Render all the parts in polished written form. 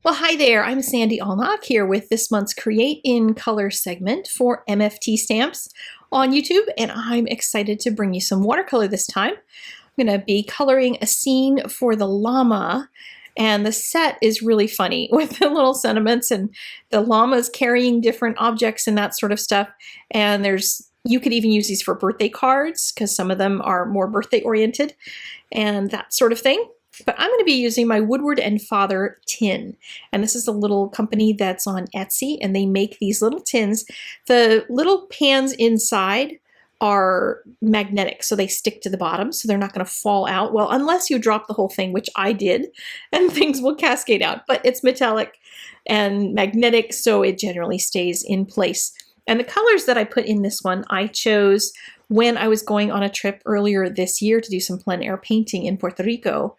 Well, hi there. I'm Sandy Allnock here with this month's Create in Color segment for MFT stamps on YouTube, and I'm excited to bring you some watercolor this time. I'm going to be coloring a scene for the llama, and the set is really funny with the little sentiments and the llamas carrying different objects and that sort of stuff. And you could even use these for birthday cards because some of them are more birthday oriented and that sort of thing. But I'm going to be using my Woodward and Father tin. And this is a little company that's on Etsy, and they make these little tins. The little pans inside are magnetic, so they stick to the bottom, so they're not going to fall out. Well, unless you drop the whole thing, which I did, and things will cascade out. But it's metallic and magnetic, so it generally stays in place. And the colors that I put in this one, I chose when I was going on a trip earlier this year to do some plein air painting in Puerto Rico.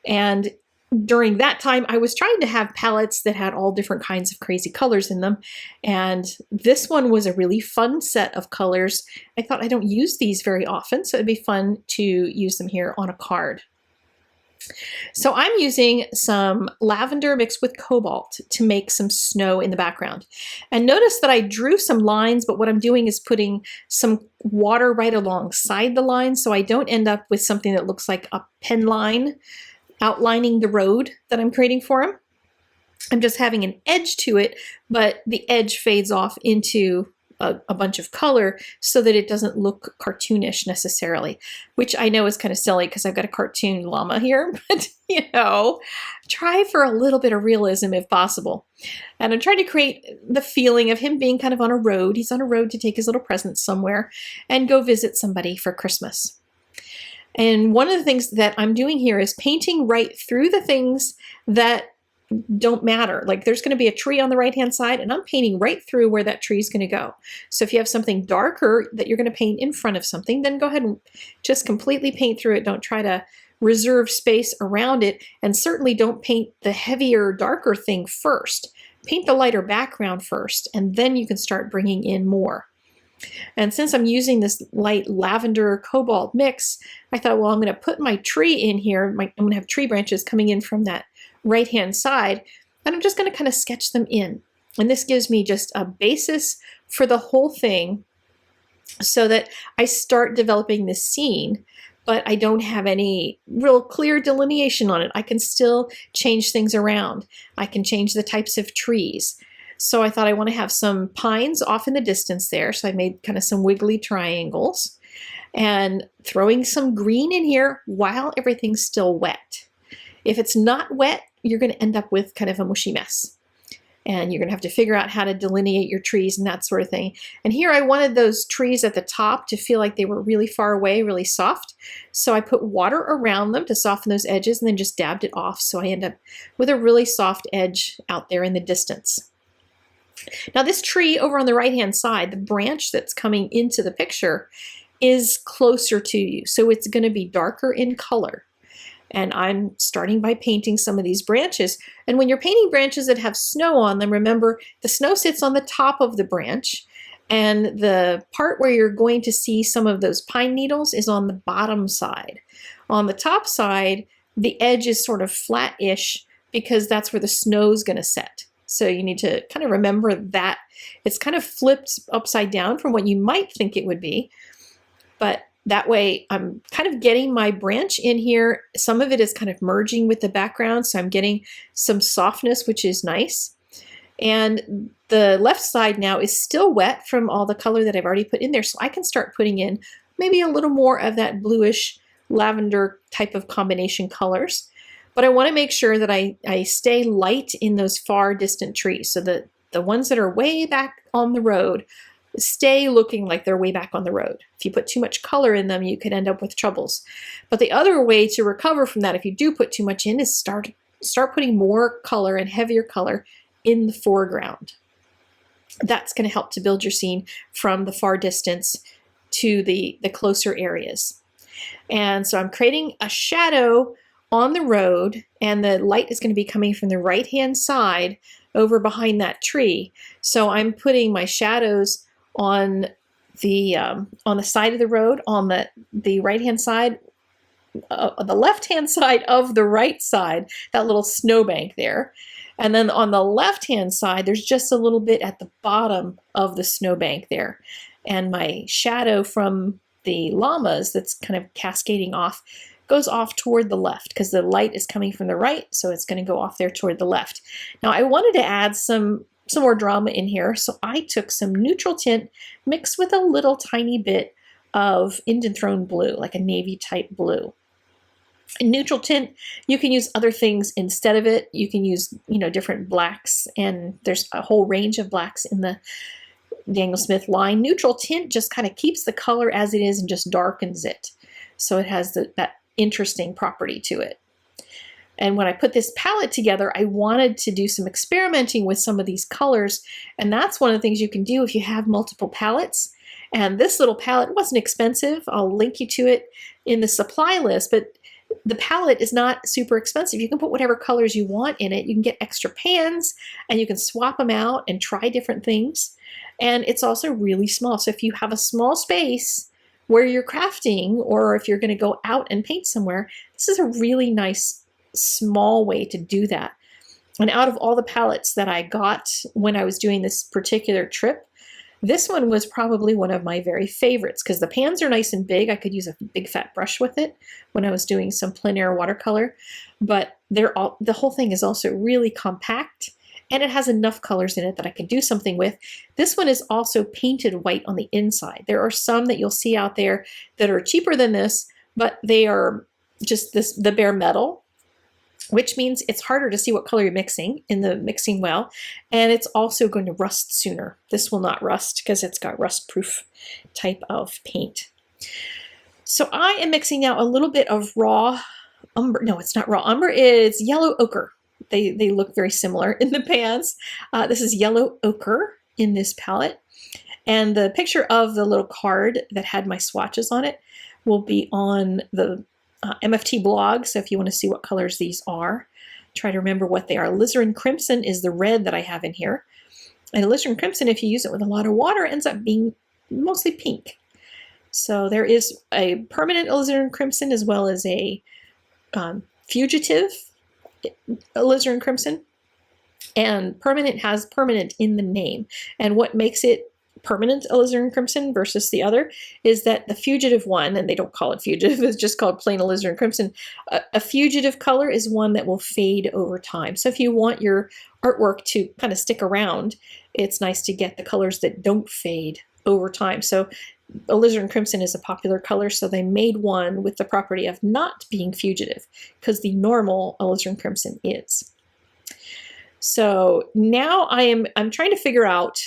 And during that time, I was trying to have palettes that had all different kinds of crazy colors in them. And this one was a really fun set of colors. I thought I don't use these very often, so it'd be fun to use them here on a card. So I'm using some lavender mixed with cobalt to make some snow in the background. And notice that I drew some lines, but what I'm doing is putting some water right alongside the lines so I don't end up with something that looks like a pen line outlining the road that I'm creating for him. I'm just having an edge to it, but the edge fades off into a bunch of color so that it doesn't look cartoonish necessarily, which I know is kind of silly because I've got a cartoon llama here, but try for a little bit of realism if possible. And I'm trying to create the feeling of him being kind of on a road. He's on a road to take his little presents somewhere and go visit somebody for Christmas. And one of the things that I'm doing here is painting right through the things that don't matter. Like there's going to be a tree on the right hand side, and I'm painting right through where that tree is going to go. So if you have something darker that you're going to paint in front of something, then go ahead and just completely paint through it. Don't try to reserve space around it, and certainly don't paint the heavier, darker thing first. Paint the lighter background first, and then you can start bringing in more. And since I'm using this light lavender cobalt mix, I thought, well, I'm going to put my tree in here. I'm going to have tree branches coming in from that right-hand side, and I'm just going to kind of sketch them in. And this gives me just a basis for the whole thing so that I start developing this scene, but I don't have any real clear delineation on it. I can still change things around. I can change the types of trees. So I thought I want to have some pines off in the distance there, so I made kind of some wiggly triangles and throwing some green in here while everything's still wet. If it's not wet, you're going to end up with kind of a mushy mess. And you're going to have to figure out how to delineate your trees and that sort of thing. And here I wanted those trees at the top to feel like they were really far away, really soft. So I put water around them to soften those edges and then just dabbed it off. So I end up with a really soft edge out there in the distance. Now this tree over on the right-hand side, the branch that's coming into the picture is closer to you. So it's going to be darker in color. And I'm starting by painting some of these branches. And when you're painting branches that have snow on them, remember the snow sits on the top of the branch, and the part where you're going to see some of those pine needles is on the bottom side. On the top side, the edge is sort of flat-ish because that's where the snow's going to set. So you need to kind of remember that it's kind of flipped upside down from what you might think it would be. But that way I'm kind of getting my branch in here. Some of it is kind of merging with the background, so I'm getting some softness, which is nice. And the left side now is still wet from all the color that I've already put in there, so I can start putting in maybe a little more of that bluish lavender type of combination colors. But I want to make sure that I stay light in those far distant trees, so that the ones that are way back on the road stay looking like they're way back on the road. If you put too much color in them, you could end up with troubles. But the other way to recover from that, if you do put too much in, is start putting more color and heavier color in the foreground. That's going to help to build your scene from the far distance to the closer areas. And so I'm creating a shadow on the road, and the light is going to be coming from the right-hand side over behind that tree. So I'm putting my shadows on the side of the road, on the right-hand side, the left-hand side of the right side, that little snowbank there. And then on the left-hand side, there's just a little bit at the bottom of the snowbank there. And my shadow from the llamas that's kind of cascading off goes off toward the left because the light is coming from the right, so it's going to go off there toward the left. Now I wanted to add some more drama in here, so I took some neutral tint mixed with a little tiny bit of Indanthrone blue, like a navy type blue. In neutral tint, you can use other things instead of it. You can use, different blacks, and there's a whole range of blacks in the Daniel Smith line. Neutral tint just kind of keeps the color as it is and just darkens it. So it has that interesting property to it. And when I put this palette together, I wanted to do some experimenting with some of these colors. And that's one of the things you can do if you have multiple palettes. And this little palette wasn't expensive. I'll link you to it in the supply list, but the palette is not super expensive. You can put whatever colors you want in it. You can get extra pans and you can swap them out and try different things. And it's also really small. So if you have a small space where you're crafting, or if you're going to go out and paint somewhere, this is a really nice small way to do that. And out of all the palettes that I got when I was doing this particular trip, this one was probably one of my very favorites because the pans are nice and big. I could use a big fat brush with it when I was doing some plein air watercolor, but the whole thing is also really compact, and it has enough colors in it that I can do something with. This one is also painted white on the inside. There are some that you'll see out there that are cheaper than this, but they are just the bare metal, which means it's harder to see what color you're mixing in the mixing well, and it's also going to rust sooner. This will not rust because it's got rust-proof type of paint. So I am mixing now a little bit of raw umber. No, it's not raw umber. It's yellow ochre. They look very similar in the pans. This is yellow ochre in this palette. And the picture of the little card that had my swatches on it will be on the MFT blog. So if you want to see what colors these are, try to remember what they are. Alizarin Crimson is the red that I have in here. And alizarin Crimson, if you use it with a lot of water, ends up being mostly pink. So there is a permanent alizarin Crimson as well as a fugitive alizarin Crimson. And permanent has permanent in the name. And what makes it permanent alizarin Crimson versus the other is that the fugitive one, and they don't call it fugitive, it's just called plain alizarin Crimson. A fugitive color is one that will fade over time. So if you want your artwork to kind of stick around, it's nice to get the colors that don't fade over time. So alizarin Crimson is a popular color, so they made one with the property of not being fugitive, because the normal alizarin Crimson is. So now I'm trying to figure out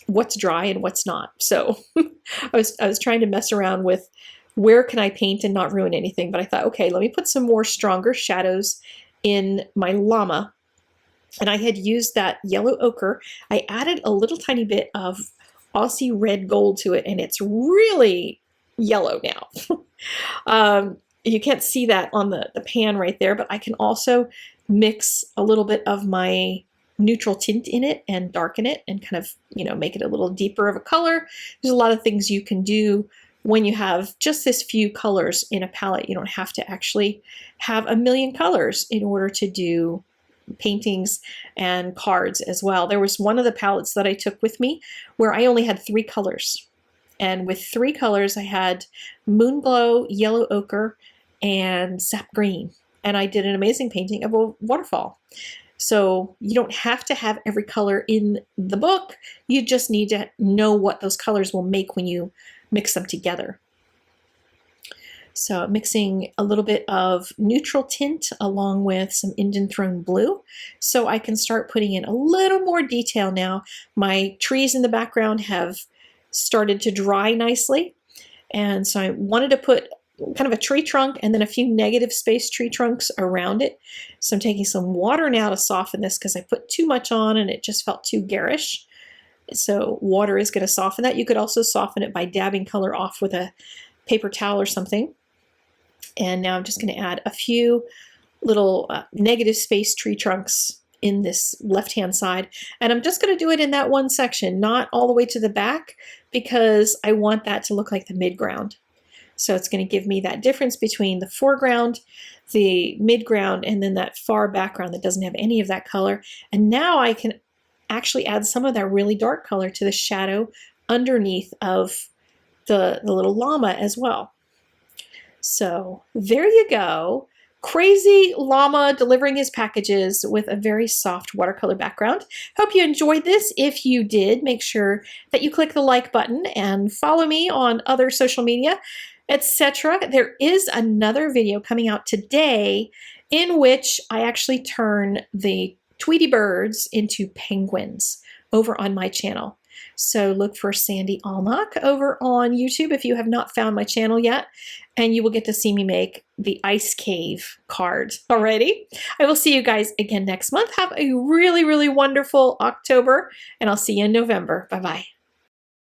what's dry and what's not. So I was trying to mess around with where can I paint and not ruin anything, but I thought, okay, let me put some more stronger shadows in my llama. And I had used that yellow ochre. I added a little tiny bit of Aussie red gold to it, and it's really yellow now. You can't see that on the pan right there, but I can also mix a little bit of my neutral tint in it and darken it and kind of, make it a little deeper of a color. There's a lot of things you can do when you have just this few colors in a palette. You don't have to actually have a million colors in order to do paintings and cards as well. There was one of the palettes that I took with me where I only had 3 colors. And with 3 colors, I had Moonglow, Yellow Ochre, and Sap Green. And I did an amazing painting of a waterfall. So you don't have to have every color in the book. You just need to know what those colors will make when you mix them together. So mixing a little bit of neutral tint along with some Indanthrone blue, so I can start putting in a little more detail now. My trees in the background have started to dry nicely, and so I wanted to put kind of a tree trunk and then a few negative space tree trunks around it. So I'm taking some water now to soften this because I put too much on and it just felt too garish. So water is going to soften that. You could also soften it by dabbing color off with a paper towel or something. And now I'm just going to add a few little negative space tree trunks in this left-hand side. And I'm just going to do it in that one section, not all the way to the back, because I want that to look like the midground. So it's going to give me that difference between the foreground, the midground, and then that far background that doesn't have any of that color. And now I can actually add some of that really dark color to the shadow underneath of the little llama as well. So there you go. Crazy llama delivering his packages with a very soft watercolor background. Hope you enjoyed this. If you did, make sure that you click the like button and follow me on other social media, etc. There is another video coming out today in which I actually turn the Tweety birds into penguins over on my channel. So look for Sandy Allnock over on YouTube if you have not found my channel yet, and you will get to see me make the ice cave card. Alrighty, I will see you guys again next month. Have a really, really wonderful October, and I'll see you in November. Bye-bye.